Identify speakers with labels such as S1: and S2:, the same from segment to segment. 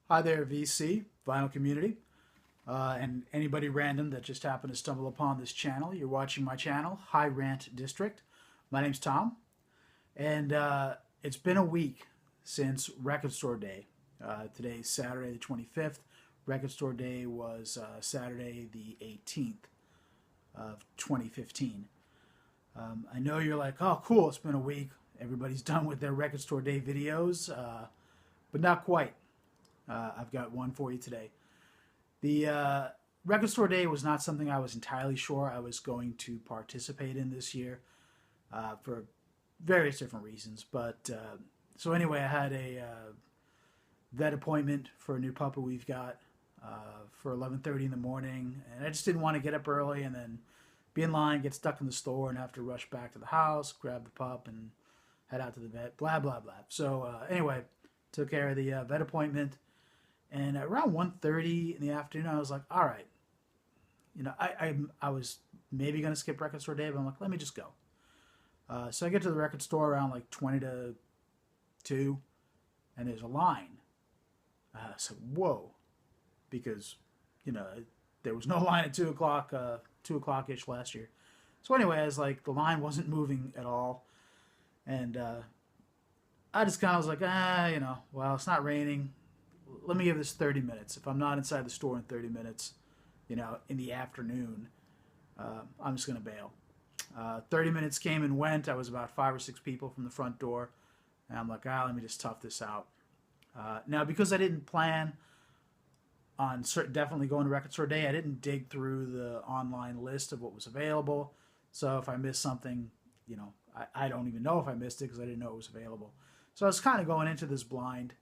S1: Hi there, VC, vinyl community, and anybody random that just happened to stumble upon this channel. You're watching my channel, High Rant District. My name's Tom, and it's been a week since Record Store Day. Today's Saturday the 25th. Record Store Day was Saturday the 18th of 2015. I know you're like, oh, cool, it's been a week. Everybody's done with their Record Store Day videos, but not quite. I've got one for you today. The Record Store Day was not something I was entirely sure I was going to participate in this year for various different reasons. But so anyway, I had a vet appointment for a new puppy we've got for 11:30 in the morning, and I just didn't want to get up early and then be in line, get stuck in the store, and have to rush back to the house, grab the pup, and head out to the vet. Blah blah blah. So anyway, took care of the vet appointment. And around 1:30 in the afternoon, I was like, all right. I was maybe going to skip Record Store Day, but I'm like, let me just go. So I get to the record store around like 20 to 2, and there's a line. So, whoa. Because, there was no line at 2 o'clock, 2 o'clock-ish last year. So anyway, I was like, the line wasn't moving at all. And I just kind of was like, well, it's not raining. Let me give this 30 minutes. If I'm not inside the store in 30 minutes, in the afternoon, I'm just going to bail. 30 minutes came and went. I was about 5 or 6 people from the front door. And I'm like, let me just tough this out. Now, because I didn't plan on definitely going to Record Store Day, I didn't dig through the online list of what was available. So if I missed something, I don't even know if I missed it because I didn't know it was available. So I was kind of going into this blind,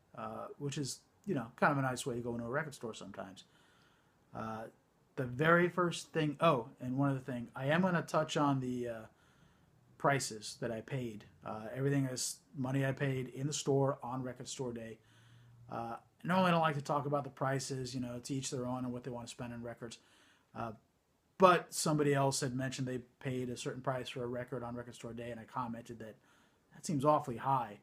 S1: which is kind of a nice way to go into a record store sometimes. The very first thing, and one other thing, I am going to touch on the prices that I paid. Everything is money I paid in the store on Record Store Day. Normally I don't like to talk about the prices, to each their own and what they want to spend on records. But somebody else had mentioned they paid a certain price for a record on Record Store Day, and I commented that seems awfully high.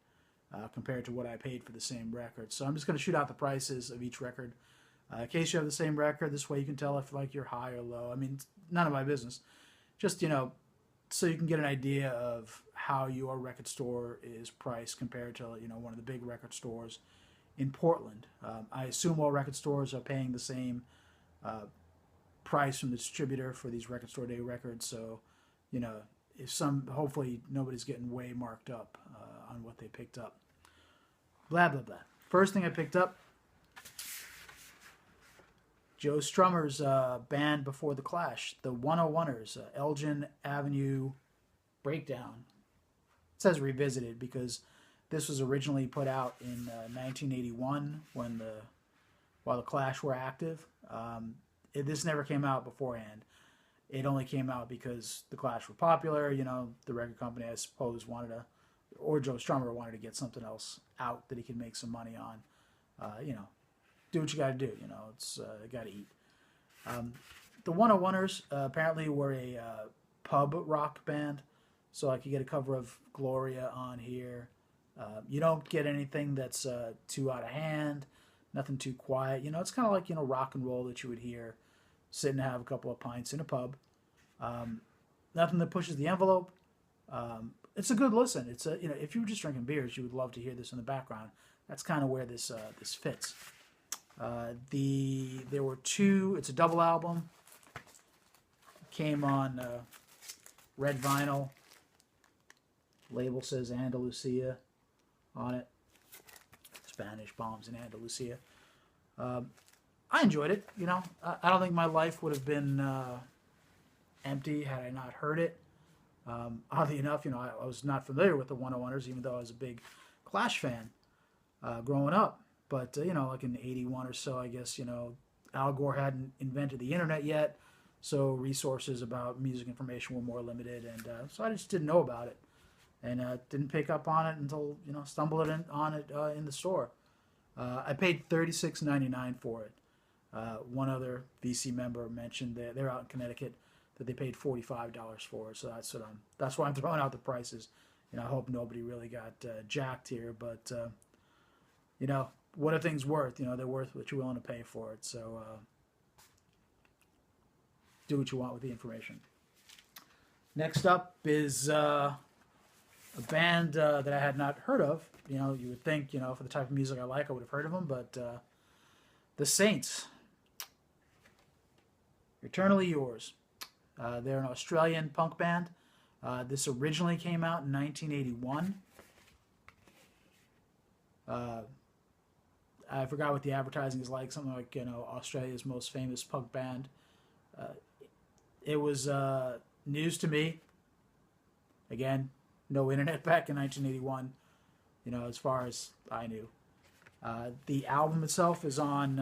S1: Compared to what I paid for the same record. So I'm just going to shoot out the prices of each record. In case you have the same record, this way you can tell if you're high or low. I mean, it's none of my business. Just, so you can get an idea of how your record store is priced compared to, one of the big record stores in Portland. I assume all record stores are paying the same price from the distributor for these Record Store Day records. So, hopefully nobody's getting way marked up on what they picked up. Blah, blah, blah. First thing I picked up, Joe Strummer's band before the Clash, the 101ers, Elgin Avenue Breakdown. It says revisited because this was originally put out in 1981 while the Clash were active. This never came out beforehand. It only came out because the Clash were popular. The record company, I suppose, or Joe Strummer wanted to get something else out that he could make some money on. Do what you got to do. It's got to eat. The 101ers apparently were a pub rock band. So I could get a cover of Gloria on here. You don't get anything that's too out of hand, nothing too quiet. It's kind of like, rock and roll that you would hear sitting to have a couple of pints in a pub. Nothing that pushes the envelope. It's a good listen. It's if you were just drinking beers, you would love to hear this in the background. That's kind of where this fits. There were 2. It's a double album. Came on red vinyl. Label says Andalusia on it. Spanish bombs in Andalusia. I enjoyed it. I don't think my life would have been empty had I not heard it. Oddly enough, I was not familiar with the 101ers, even though I was a big Clash fan growing up. But, like in 81 or so, I guess, Al Gore hadn't invented the internet yet, so resources about music information were more limited, and so I just didn't know about it. And didn't pick up on it until, stumbled on it in the store. I paid $36.99 for it. One other VC member mentioned they're out in Connecticut that they paid $45 for it. So that's why I'm throwing out the prices. I hope nobody really got jacked here, but what are things worth? You know, they're worth what you're willing to pay for it. So do what you want with the information. Next up is a band that I had not heard of. You know, you would think, you know, for the type of music I like, I would have heard of them, but the Saints, Eternally Yours. They're an Australian punk band. This originally came out in 1981. I forgot what the advertising is like. Something like, you know, Australia's most famous punk band. It was news to me. Again, no internet back in 1981, you know, as far as I knew. The album itself is on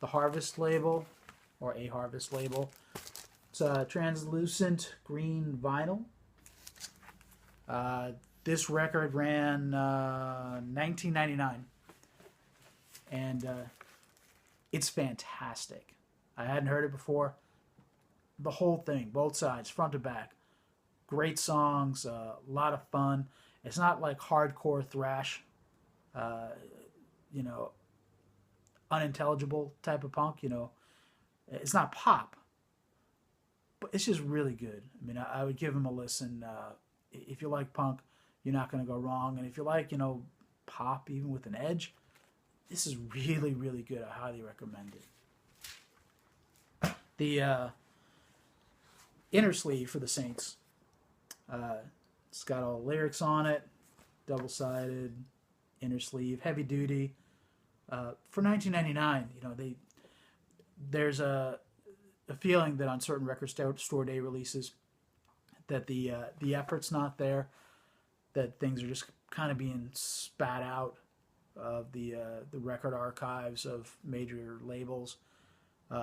S1: the Harvest label, or a Harvest label. It's a translucent green vinyl. This record ran 1999, and it's fantastic. I hadn't heard it before. The whole thing, both sides, front to back. Great songs, a lot of fun. It's not like hardcore thrash, you know, unintelligible type of punk, you know. It's not pop, but it's just really good. I mean, I would give them a listen. If you like punk, you're not going to go wrong. And if you like, you know, pop, even with an edge, this is really, really good. I highly recommend it. The inner sleeve for the Saints. It's got all the lyrics on it, double-sided, inner sleeve, heavy duty. For 1999, you know, there's a feeling that on certain record store day releases that the effort's not there, that things are just kind of being spat out of the record archives of major labels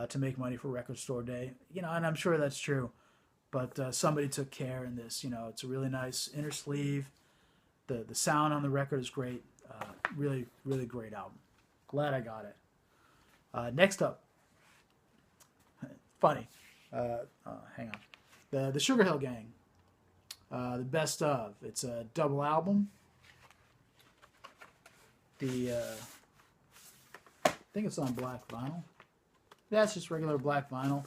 S1: to make money for record store day. You know, and I'm sure that's true. But somebody took care in this. You know, it's a really nice inner sleeve. The sound on the record is great. Really, really great album. Glad I got it. Next up, funny. Hang on. The Sugar Hill Gang. The best of. It's a double album. I think it's on black vinyl. Yeah, it's just regular black vinyl.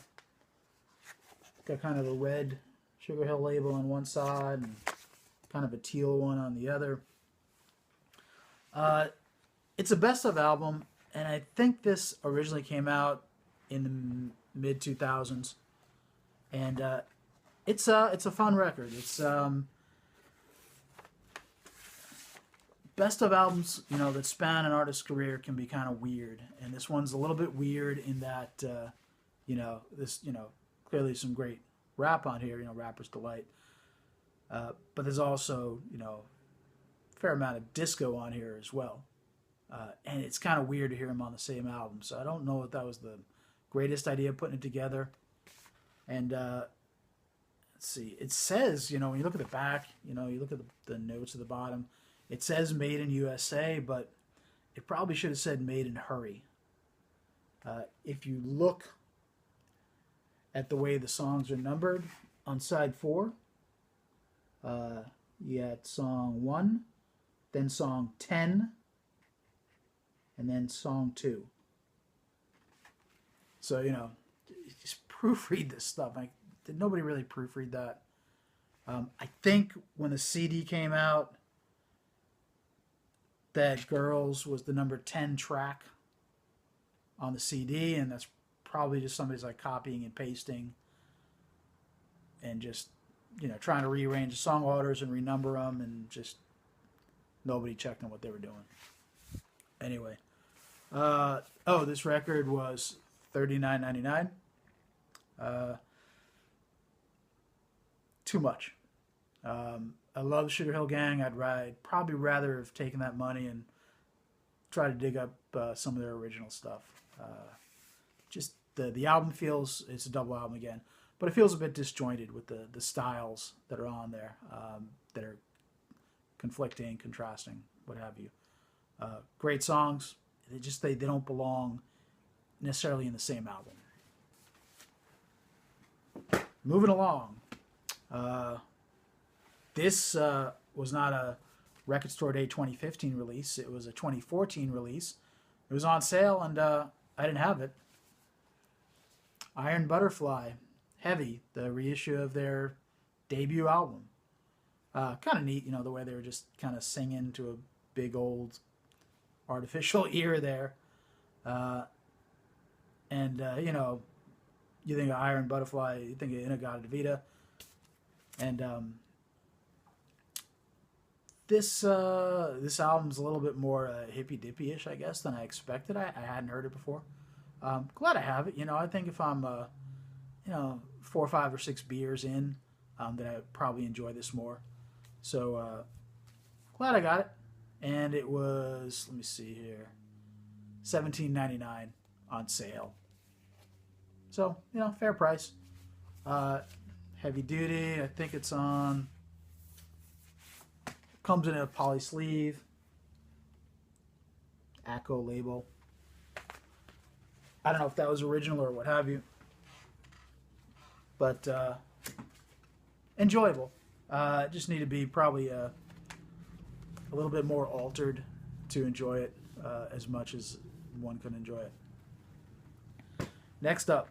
S1: Got kind of a red Sugar Hill label on one side and kind of a teal one on the other. It's a best of album, and I think this originally came out in the mid 2000s, and it's a fun record. It's best of albums, you know, that span an artist's career can be kind of weird, and this one's a little bit weird in that you know, this, you know, clearly some great rap on here, you know, Rapper's Delight. But there's also, you know, a fair amount of disco on here as well. And it's kind of weird to hear them on the same album. So I don't know if that was the greatest idea putting it together. And let's see. It says, you know, when you look at the back, you know, you look at the notes at the bottom, it says Made in USA, but it probably should have said Made in Hurry. If you look at the way the songs are numbered, on side 4, you had song 1, then song 10, and then song 2. So, you know, just proofread this stuff. Did nobody really proofread that? I think when the CD came out, that Girls was the number 10 track on the CD, and that's probably just somebody's like copying and pasting and just, you know, trying to rearrange the song orders and renumber them, and just nobody checked on what they were doing. Anyway, this record was $39.99. Too much. I love Sugar Hill Gang. I'd probably rather have taken that money and try to dig up some of their original stuff. Just the album feels, it's a double album again, but it feels a bit disjointed with the styles that are on there, that are conflicting, contrasting, what have you. Great songs. They don't belong necessarily in the same album. Moving along. This was not a Record Store Day 2015 release. It was a 2014 release. It was on sale, and I didn't have it. Iron Butterfly, Heavy, the reissue of their debut album. Kind of neat, the way they were just kind of singing to a big old artificial ear there. You think of Iron Butterfly, you think of In-A-Gadda-Da-Vida. And this album's a little bit more hippy-dippy-ish, I guess, than I expected. I hadn't heard it before. Glad I have it. I think if I'm, 4, 5, or 6 beers in, that I probably enjoy this more. So, glad I got it. And it was, let me see here, $17.99 on sale. So, fair price. Heavy duty. I think it's on, comes in a poly sleeve. ACO label. I don't know if that was original or what have you. But enjoyable. Just need to be probably a little bit more altered to enjoy it as much as one can enjoy it. Next up.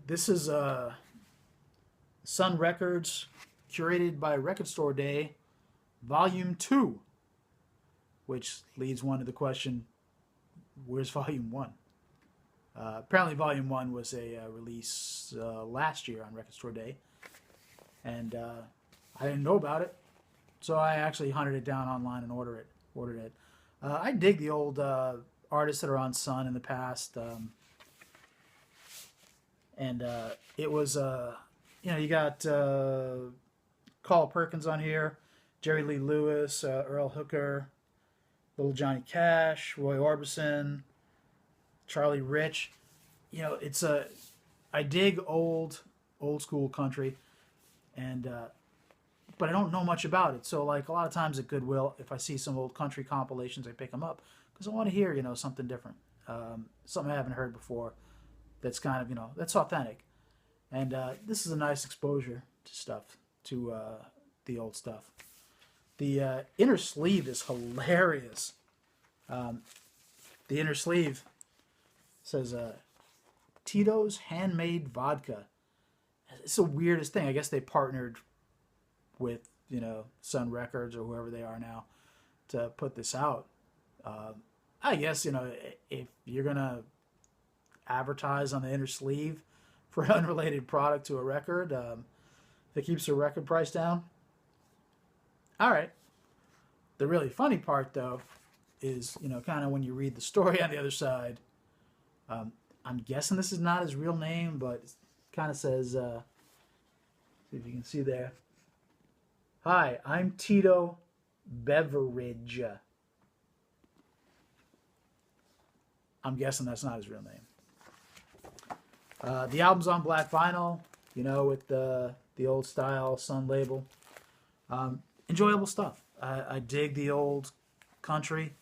S1: This is Sun Records, curated by Record Store Day, Volume 2, which leads one to the question, where's Volume 1? Apparently Volume 1 was a release last year on Record Store Day, and I didn't know about it, so I actually hunted it down online and ordered it. I dig the old artists that are on Sun in the past, and it was, you got Carl Perkins on here, Jerry Lee Lewis, Earl Hooker, Little Johnny Cash, Roy Orbison, Charlie Rich. I dig old school country, and but I don't know much about it. So like a lot of times at Goodwill, if I see some old country compilations, I pick them up because I want to hear something different, something I haven't heard before. That's kind of that's authentic, and this is a nice exposure to stuff, to the old stuff. The inner sleeve is hilarious. The inner sleeve says Tito's Handmade Vodka. It's the weirdest thing. I guess they partnered with Sun Records or whoever they are now to put this out. I guess if you're gonna advertise on the inner sleeve for an unrelated product to a record, that keeps the record price down. All right. The really funny part, though, is kind of when you read the story on the other side. I'm guessing this is not his real name, but it kind of says, see if you can see there. Hi, I'm Tito Beveridge. I'm guessing that's not his real name. The album's on black vinyl, with the old style Sun label. Enjoyable stuff. I dig the old country,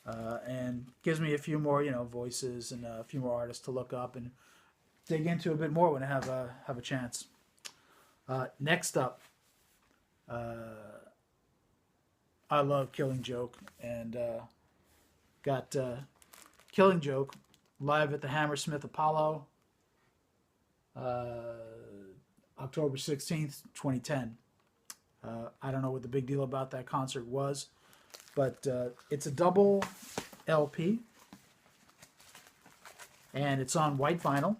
S1: and gives me a few more, voices and a few more artists to look up and dig into a bit more when I have a chance. Next up, I love Killing Joke, and got Killing Joke live at the Hammersmith Apollo. October 16th, 2010. I don't know what the big deal about that concert was, but it's a double LP, and it's on white vinyl.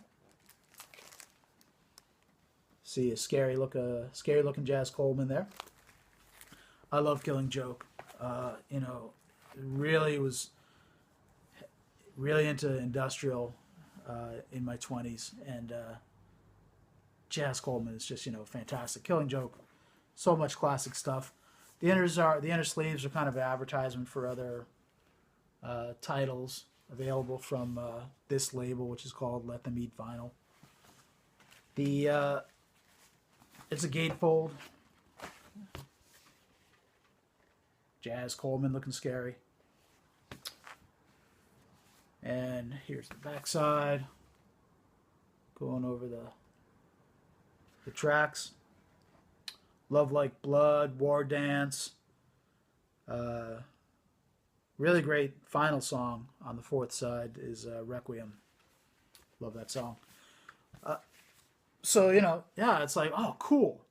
S1: See a scary looking Jazz Coleman there. I love Killing Joke. Really was really into industrial in my 20s, and Jazz Coleman is just fantastic. Killing Joke, so much classic stuff. The inner sleeves are kind of an advertisement for other titles available from this label, which is called Let Them Eat Vinyl. It's a gatefold. Jazz Coleman looking scary. And here's the backside. Going over the tracks. Love Like Blood, War Dance. Uh, really great final song on the fourth side is Requiem. Love that song. Uh, so, yeah, it's like, oh, cool.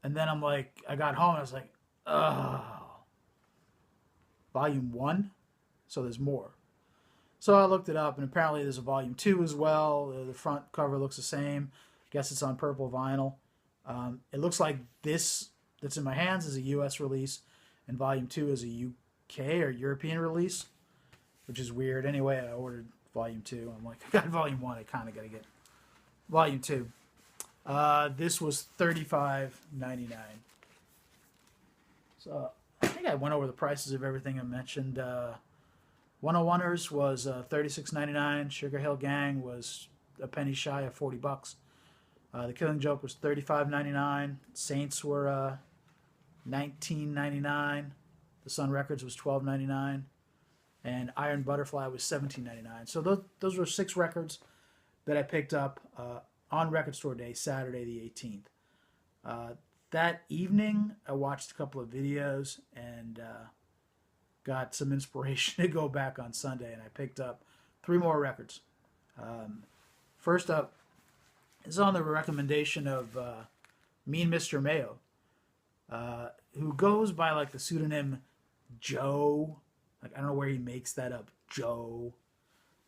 S1: And then I'm like, I got home and I was like, oh, volume one? So there's more. So I looked it up, and apparently there's a volume 2 as well. The front cover looks the same. I guess it's on purple vinyl. It looks like this that's in my hands is a US release, and volume 2 is a UK or European release, which is weird. Anyway, I ordered volume 2. I'm like, I got volume 1. I kind of got to get volume 2. This was $35.99. So I think I went over the prices of everything I mentioned. 101ers was $36.99. Sugar Hill Gang was a penny shy of $40. The Killing Joke was $35.99. Saints were $19.99. The Sun Records was $12.99. And Iron Butterfly was $17.99. So those were 6 records that I picked up on Record Store Day, Saturday the 18th. That evening, I watched a couple of videos and got some inspiration to go back on Sunday, and I picked up 3 more records. First up is on the recommendation of Mean Mr. Mayo, who goes by like the pseudonym Joe. Like, I don't know where he makes that up, Joe.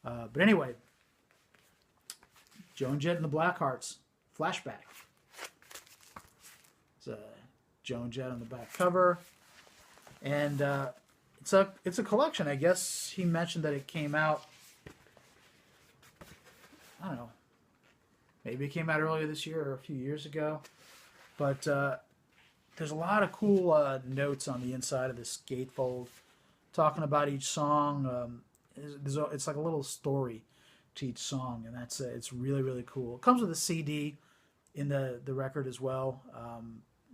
S1: But anyway, Joan Jett and the Blackhearts, Flashback. It's Joan Jett on the back cover. And it's a collection. I guess he mentioned that it came out, I don't know, maybe it came out earlier this year or a few years ago. But there's a lot of cool notes on the inside of this gatefold talking about each song. It's like a little story to each song, and it's really, really cool. It comes with a CD in the record as well.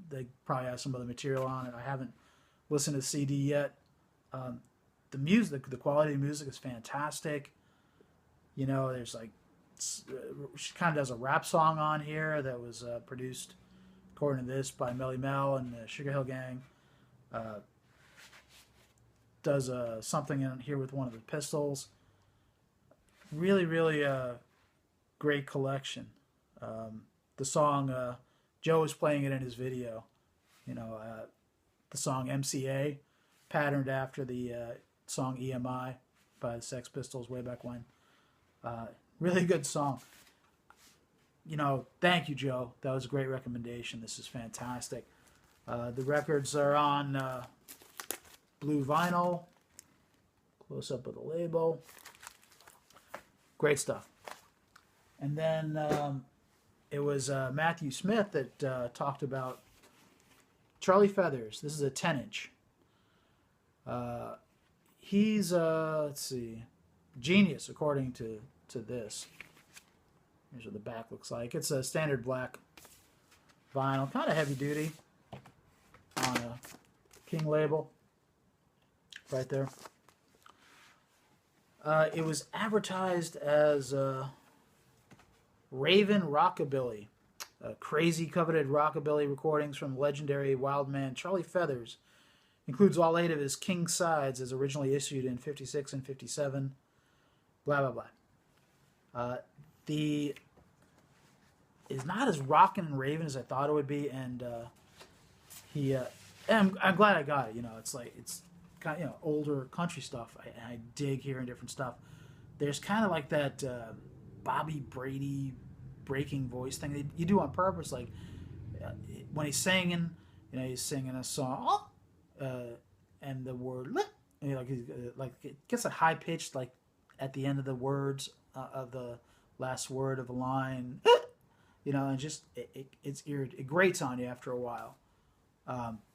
S1: They probably have some other material on it. I haven't listened to the CD yet. The music, the quality of the music is fantastic. There's like, she kind of does a rap song on here that was produced, according to this, by Melly Mel and the Sugar Hill Gang. Does something in here with one of the Pistols. Really, really great collection. The song, Joe was playing it in his video. The song MCA, patterned after the song EMI by the Sex Pistols way back when. Really good song. Thank you, Joe. That was a great recommendation. This is fantastic. The records are on blue vinyl. Close up of the label. Great stuff. And then it was Matthew Smith that talked about Charlie Feathers. This is a 10-inch. He's, let's see, genius, according to this. Here's what the back looks like. It's a standard black vinyl, kind of heavy duty on a King label. Right there. It was advertised as Raven Rockabilly, crazy coveted rockabilly recordings from legendary wild man Charlie Feathers. Includes all 8 of his King sides as originally issued in 56 and 57. Blah, blah, blah. The is not as rockin' and raving as I thought it would be, and I'm glad I got it. It's like, it's kind of, older country stuff. I dig hearing different stuff. There's kind of like that Bobby Brady breaking voice thing that you do on purpose. Like when he's singing, he's singing a song, and the word, like it gets a high pitched, like at the end of the words of the last word of a line, and just it grates on you after a while.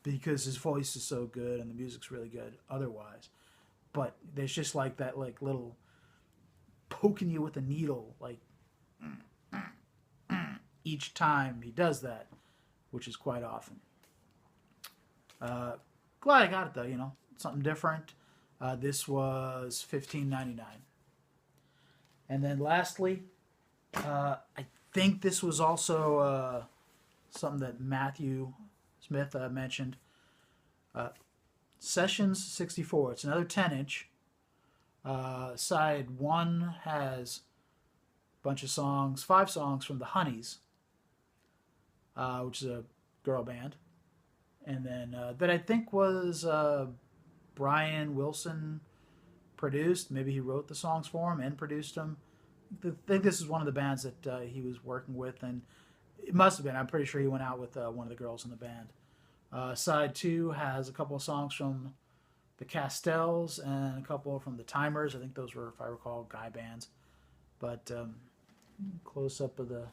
S1: Because his voice is so good and the music's really good otherwise. But there's just like that little poking you with a needle, like each time he does that, which is quite often. Glad I got it though, something different. This was $15.99. And then lastly, I think this was also something that Matthew Smith mentioned. Sessions 64. It's another 10-inch. Side 1 has a bunch of songs, 5 songs from the Honeys, which is a girl band. And then that I think was Brian Wilson produced. Maybe he wrote the songs for him and produced them. I think this is one of the bands that he was working with, and it must have been. I'm pretty sure he went out with one of the girls in the band. Side 2 has a couple of songs from the Castells and a couple from the Timers. I think those were, if I recall, guy bands. But close up of the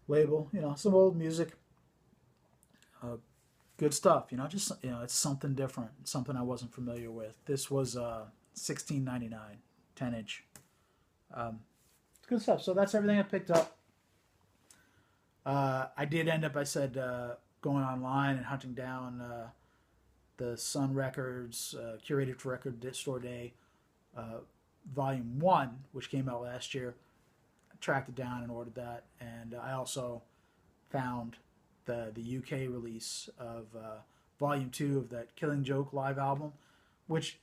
S1: label, some old music. Good stuff, just it's something different, something I wasn't familiar with. This was $16.99, 10-inch. It's good stuff. So that's everything I picked up. I did end up, I said, going online and hunting down the Sun Records Curated for Record Store Day Volume 1, which came out last year. I tracked it down and ordered that, and I also found the UK release of Volume 2 of that Killing Joke live album, which,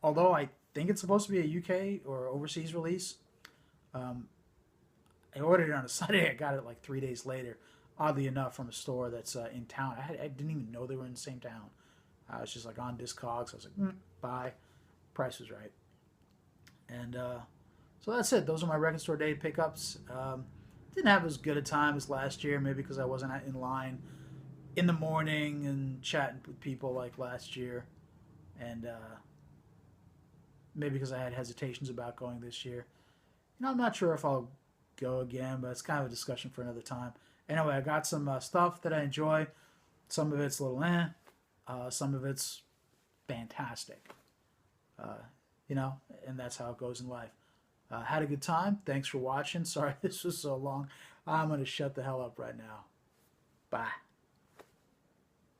S1: although I think it's supposed to be a UK or overseas release, I ordered it on a Sunday. I got it like 3 days later, oddly enough, from a store that's in town. I didn't even know they were in the same town. I was just like on Discogs. I was like, buy. Price was right. And so that's it. Those are my Record Store Day pickups. Didn't have as good a time as last year, maybe because I wasn't in line in the morning and chatting with people like last year. And maybe because I had hesitations about going this year. I'm not sure if I'll go again, but it's kind of a discussion for another time. Anyway, I got some stuff that I enjoy. Some of it's a little some of it's fantastic. And that's how it goes in life. Had a good time. Thanks for watching. Sorry this was so long. I'm going to shut the hell up right now. Bye.